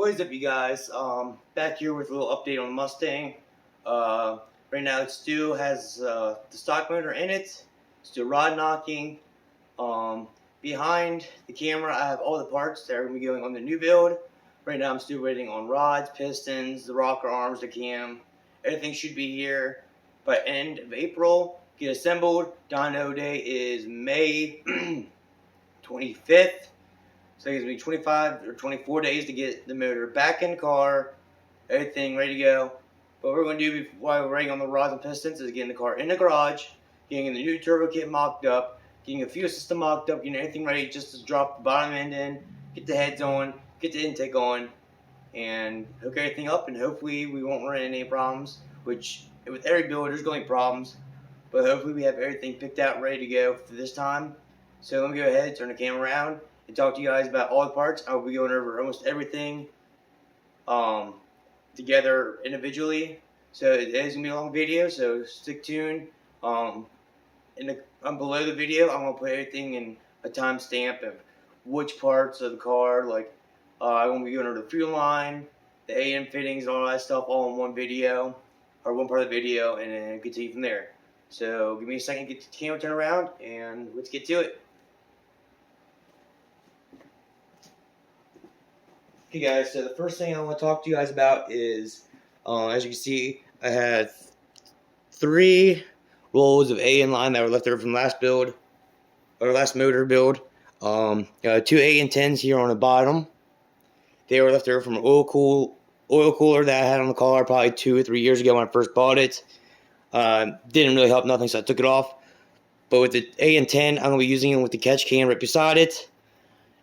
What is up, you guys? Back here with a little update on the Mustang. Right now it still has the stock motor in it. Still rod knocking. Behind the camera I have all the parts that are going to be going on the new build. Right now I'm still waiting on rods, pistons, the rocker arms, the cam. Everything should be here by end of April. Get assembled. Dyno day is May 25th. So it gives me 25 or 24 days to get the motor back in the car, everything ready to go. What we're going to do while we're waiting on the rods and pistons is getting the car in the garage, getting the new turbo kit mocked up, getting a fuel system mocked up, getting everything ready just to drop the bottom end in, get the heads on, get the intake on, and hook everything up, and hopefully we won't run into any problems, which with every build there's going to be problems, but hopefully we have everything picked out ready to go for this time. So let me go ahead, turn the camera around, and talk to you guys about all the parts. I'll be going over almost everything together individually. So it is going to be a long video, so stick tuned. Below the video, I'm going to put everything in a timestamp of which parts of the car, like I'm going to be going over the fuel line, the AM fittings, and all that stuff all in one video, or one part of the video, and then continue from there. So give me a second to get the camera turned around, and let's get to it. Okay guys, so the first thing I want to talk to you guys about is, as you can see, I had 3 rolls of A in line that were left over from last build, or last motor build. 2 A and 10s here on the bottom. They were left over from an oil cooler that I had on the car probably 2 or 3 years ago when I first bought it. Didn't really help nothing, so I took it off. But with the A and 10, I'm going to be using it with the catch can right beside it,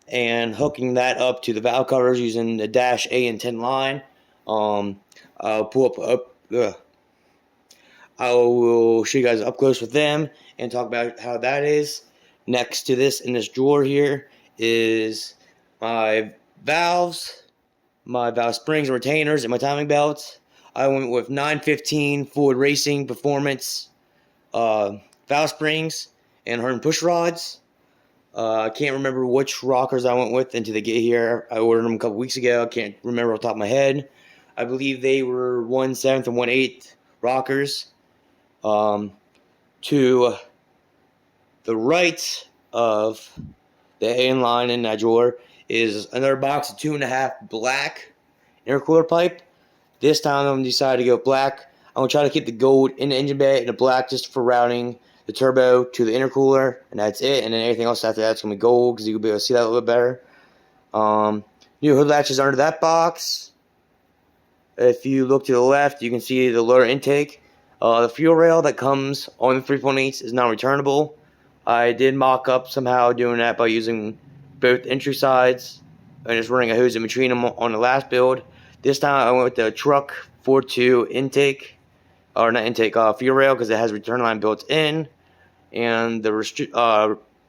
and hooking that up to the valve covers using the dash A and 10 line. I'll I will show you guys up close with them and talk about how that is. Next to this, in this drawer here, is my valves, my valve springs and retainers, and my timing belts. I went with 915 Ford Racing Performance valve springs and Hearn push rods. I can't remember which rockers I went with until they get here. I ordered them a couple weeks ago. I can't remember off the top of my head. I believe they were 1/7 and 1/8 rockers. To the right of the A line in that drawer is another box of 2.5 black intercooler pipe. This time I'm going to decide to go black. I'm going to try to keep the gold in the engine bay and the black just for routing the turbo to the intercooler, and that's it. And then everything else after that's going to be gold because you'll be able to see that a little bit better. New hood latches under that box. If you look to the left, you can see the lower intake. The fuel rail that comes on the 3.8s is non-returnable. I did mock up somehow doing that by using both entry sides and just running a hose in between them on the last build. This time I went with the truck 4.2 intake, or not intake, fuel rail, because it has return line built in, and the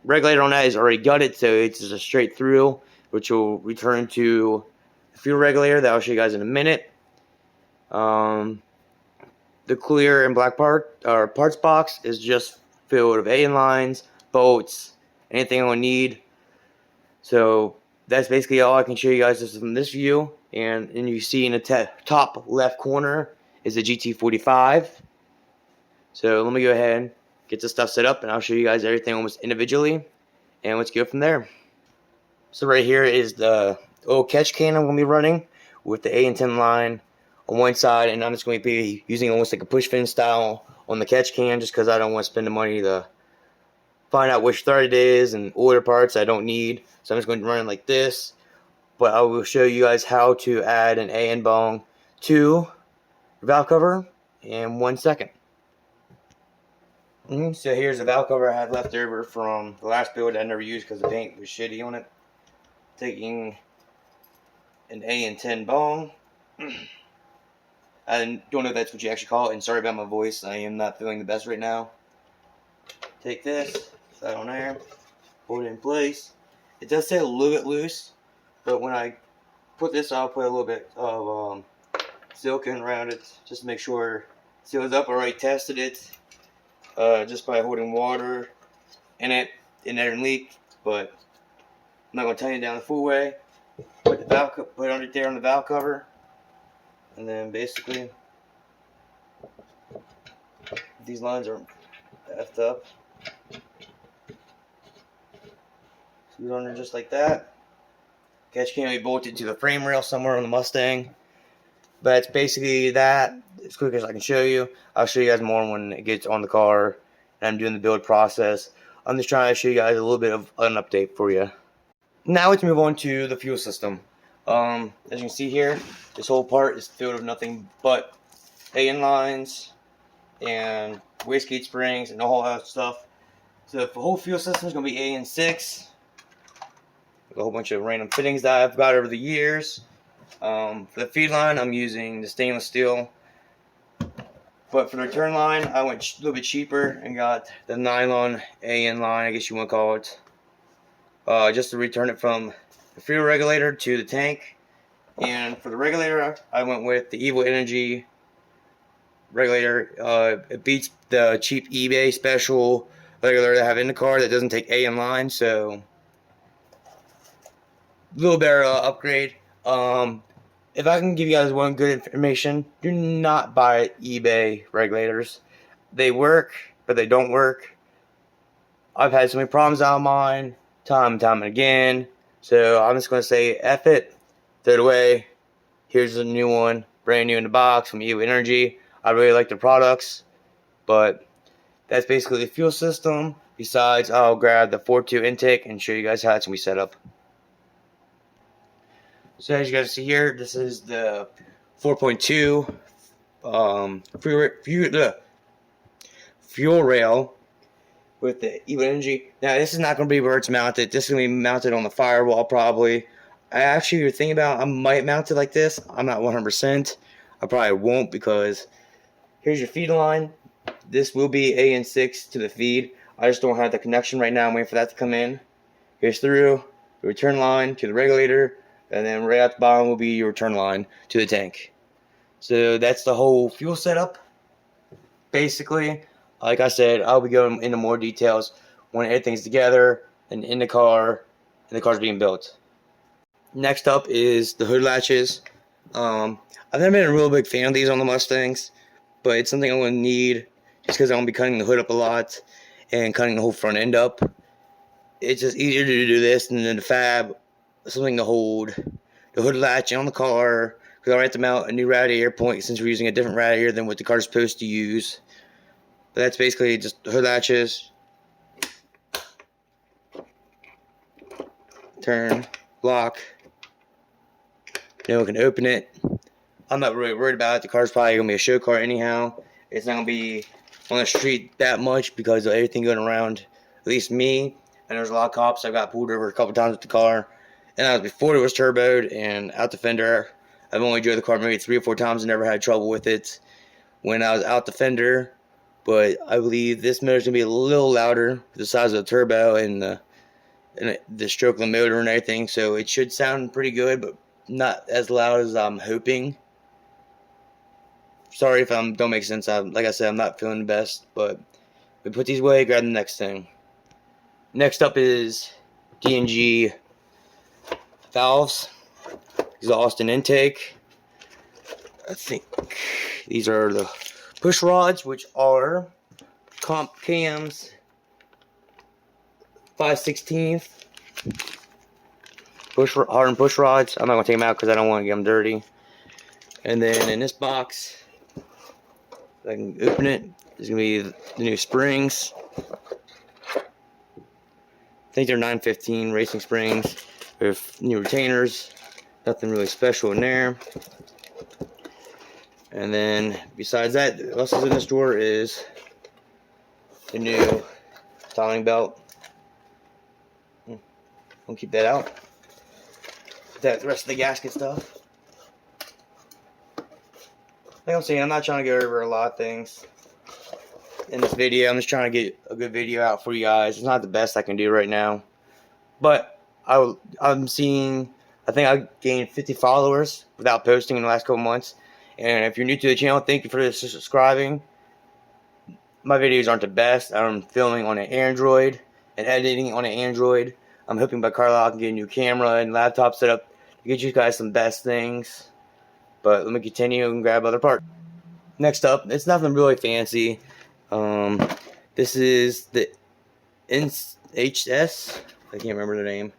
regulator on that is already gutted, so it's just a straight through, which will return to the fuel regulator that I'll show you guys in a minute. The clear and black parts box is just filled with A lines, bolts, anything I need. So that's basically all I can show you guys just from this view. And you see in the top left corner is the GT45. So let me go ahead and get this stuff set up, and I'll show you guys everything almost individually. And let's go from there. So right here is the oil catch can I'm going to be running with the A and 10 line on one side, and I'm just going to be using almost like a push fin style on the catch can just because I don't want to spend the money to find out which thread it is and order parts I don't need. So I'm just going to run it like this. But I will show you guys how to add an A and bong to the valve cover in 1 second. So here's the valve cover I had left over from the last build I never used because the paint was shitty on it. Taking an A and 10 bong. I don't know if that's what you actually call it, and sorry about my voice. I am not feeling the best right now. Take this, set on there, hold it in place. It does stay a little bit loose, but when I put this, I'll put a little bit of silicone around it just to make sure it seals up. I already tested it just by holding water in it. It never leaked, but I'm not going to tighten it down the full way. put it under there on the valve cover, and then basically these lines are effed up. Screw it under just like that. Catch can be bolted to the frame rail somewhere on the Mustang. But it's basically that, as quick as I can show you. I'll show you guys more when it gets on the car and I'm doing the build process. I'm just trying to show you guys a little bit of an update for you. Now let's move on to the fuel system. As you can see here, this whole part is filled with nothing but AN lines and wastegate springs and all that stuff. So the whole fuel system is going to be AN6. A whole bunch of random fittings that I've got over the years. For the feed line, I'm using the stainless steel. But for the return line, I went a little bit cheaper and got the nylon AN line, I guess you want to call it. Just to return it from the fuel regulator to the tank. And for the regulator, I went with the Evil Energy regulator. It beats the cheap eBay special regulator that I have in the car that doesn't take AN line, so a little better upgrade. If I can give you guys one good information, do not buy eBay regulators. They work, but they don't work. I've had so many problems out of mine, time and time again. So I'm just going to say, F it, throw it away. Here's a new one, brand new in the box from EU Energy. I really like their products, but that's basically the fuel system. Besides, I'll grab the 4.2 intake and show you guys how it's going to be set up. So as you guys see here, this is the 4.2 fuel rail with the Evo Energy. Now this is not going to be where it's mounted. This is going to be mounted on the firewall probably. I actually was thinking about I might mount it like this. I'm not 100%. I probably won't because here's your feed line. This will be AN6 to the feed. I just don't have the connection right now. I'm waiting for that to come in. Here's through the return line to the regulator. And then right at the bottom will be your return line to the tank. So that's the whole fuel setup. Basically, like I said, I'll be going into more details when everything's together and in the car and the car's being built. Next up is the hood latches. I've never been a real big fan of these on the Mustangs, but it's something I'm going to need just because I'm going to be cutting the hood up a lot and cutting the whole front end up. It's just easier to do this than the fab. Something to hold the hood latch on the car, because I have to mount a new radiator point since we're using a different radiator than what the car's supposed to use. But that's basically just the hood latches. Turn, lock. Then we can open it. I'm not really worried about it. The car's probably going to be a show car anyhow. It's not going to be on the street that much because of everything going around, at least me. And there's a lot of cops. I got pulled over a couple times with the car. And that was before it was turboed and out the fender. I've only drove the car maybe 3 or 4 times and never had trouble with it when I was out the fender. But I believe this motor's going to be a little louder for the size of the turbo and the stroke of the motor and everything. So it should sound pretty good, but not as loud as I'm hoping. Sorry if I don't make sense. Like I said, I'm not feeling the best. But we put these away, grab the next thing. Next up is D&G valves, exhaust and intake. I think these are the push rods, which are comp cams 5/16 hardened push rods. I'm not gonna take them out because I don't want to get them dirty. And then in this box, if I can open it, there's gonna be the new springs. I think they're 915 racing springs with new retainers. Nothing really special in there. And then besides that, what else is in this drawer is the new timing belt. We'll keep that out. That's the rest of the gasket stuff. Like I'm saying, I'm not trying to go over a lot of things in this video. I'm just trying to get a good video out for you guys. It's not the best I can do right now, but I'm seeing, I think I gained 50 followers without posting in the last couple months. And if you're new to the channel, thank you for subscribing. My videos aren't the best. I'm filming on an Android and editing on an Android. I'm hoping by Carlisle I can get a new camera and laptop set up to get you guys some best things. But let me continue and grab other parts. Next up, it's nothing really fancy. This is the NHS. I can't remember the name.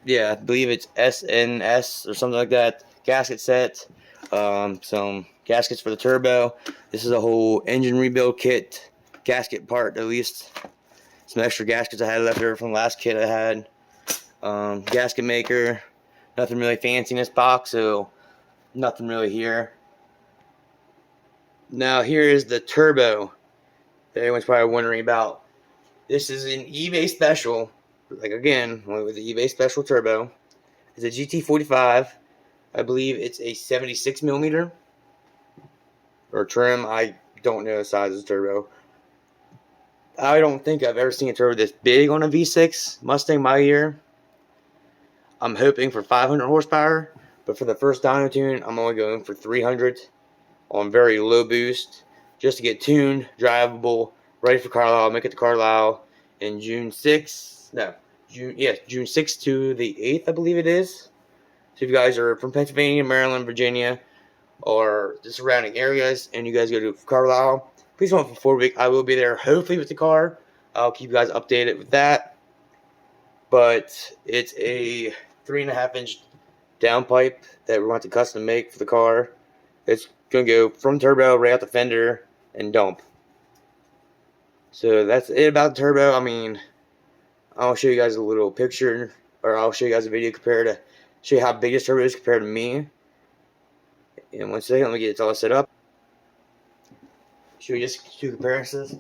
Yeah, I believe it's SNS or something like that. Gasket set. Some gaskets for the turbo. This is a whole engine rebuild kit. Gasket part, at least. Some extra gaskets I had left over from the last kit I had. Gasket maker. Nothing really fancy in this box, so nothing really here. Now here is the turbo that everyone's probably wondering about. This is an eBay special. Like again, with the eBay special turbo. It's a GT45. I believe it's a 76 millimeter or trim. I don't know the size of the turbo. I don't think I've ever seen a turbo this big on a V6 Mustang my year. I'm hoping for 500 horsepower, but for the first dyno tune, I'm only going for 300 on very low boost, just to get tuned, drivable, ready for Carlisle. Make it to Carlisle in June 6th. No, June 6th to the 8th, I believe it is. So if you guys are from Pennsylvania, Maryland, Virginia, or the surrounding areas, and you guys go to Carlisle, please come up for 4 weeks. I will be there, hopefully, with the car. I'll keep you guys updated with that. But it's a 3.5-inch downpipe that we want to custom make for the car. It's going to go from turbo right out the fender and dump. So that's it about the turbo. I mean, I'll show you guys a little picture, or I'll show you guys a video compared to show you how big this turbo is compared to me. In 1 second, let me get it all set up. Show you just 2 comparisons.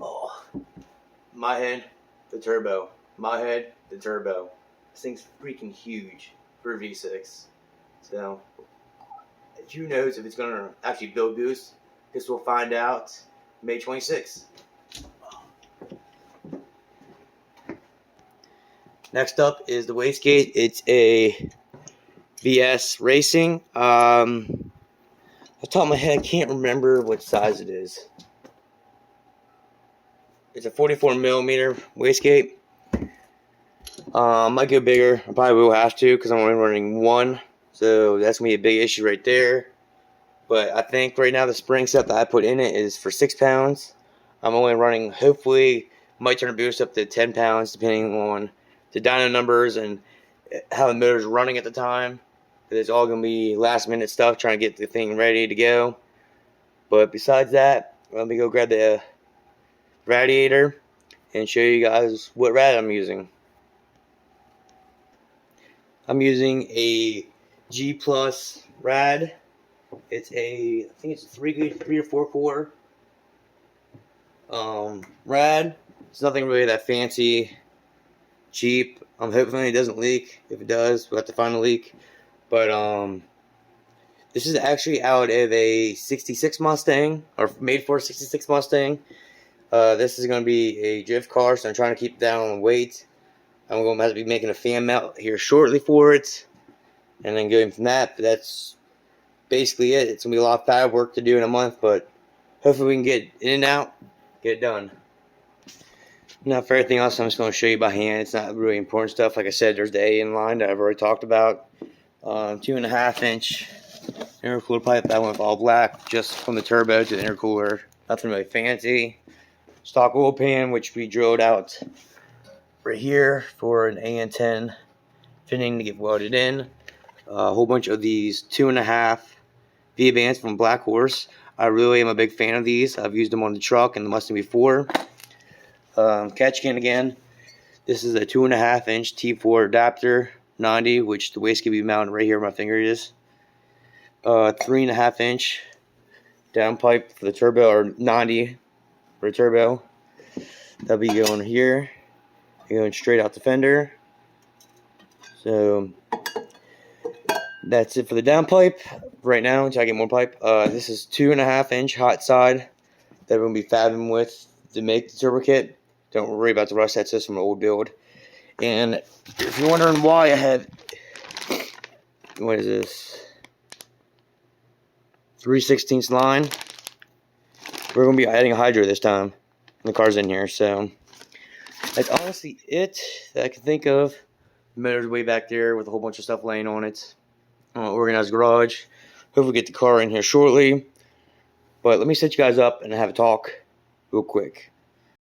Oh, my head, the turbo. My head, the turbo. This thing's freaking huge for a V6. So, who knows if it's going to actually build boost. Guess we'll find out May 26th. Next up is the wastegate. It's a VS Racing. Off the top of my head, I can't remember what size it is. It's a 44 millimeter wastegate. Might go bigger. I probably will have to because I'm only running 1. So that's going to be a big issue right there. But I think right now the spring set that I put in it is for 6 pounds. I'm only running, hopefully, might turn the boost up to 10 pounds depending on the dyno numbers and how the motor's running at the time. It's all going to be last minute stuff, trying to get the thing ready to go. But besides that, let me go grab the radiator and show you guys what rad I'm using. I'm using a G Plus rad. It's a, I think it's a 3 or 4 core rad. It's nothing really that fancy, cheap. I'm hoping it doesn't leak. If it does, we'll have to find a leak. But this is actually out of a 66 Mustang, or made for a 66 Mustang. This is going to be a drift car, so I'm trying to keep down on weight. I'm going to have to be making a fan mount here shortly for it, and then going from that. But that's basically it. It's going to be a lot of fab work to do in a month, but hopefully we can get in and out, get it done. Now for everything else, I'm just going to show you by hand. It's not really important stuff. Like I said, there's the A in line that I've already talked about. 2.5-inch intercooler pipe. That went with all black, just from the turbo to the intercooler. Nothing really fancy. Stock oil pan, which we drilled out right here for an AN10 fitting to get welded in. A whole bunch of these 2.5 V-bands from Black Horse. I really am a big fan of these. I've used them on the truck and the Mustang before. Catch can again. This is a 2.5-inch T4 adapter 90, which the waste can be mounted right here where my finger is. 3.5-inch downpipe for the turbo, or 90 for the turbo. That'll be going here. Going straight out the fender. So that's it for the downpipe right now until I get more pipe. This is 2.5-inch hot side that we're going to be fabbing with to make the turbo kit. Don't worry about the rust. That's just from an old build. And if you're wondering why I have, what is this, 3/16 line, we're going to be adding a hydro this time. And the car's in here, so that's honestly it that I can think of Motor's way back there with a whole bunch of stuff laying on it. Organized garage. Hopefully get the car in here shortly. But let me set you guys up and have a talk real quick.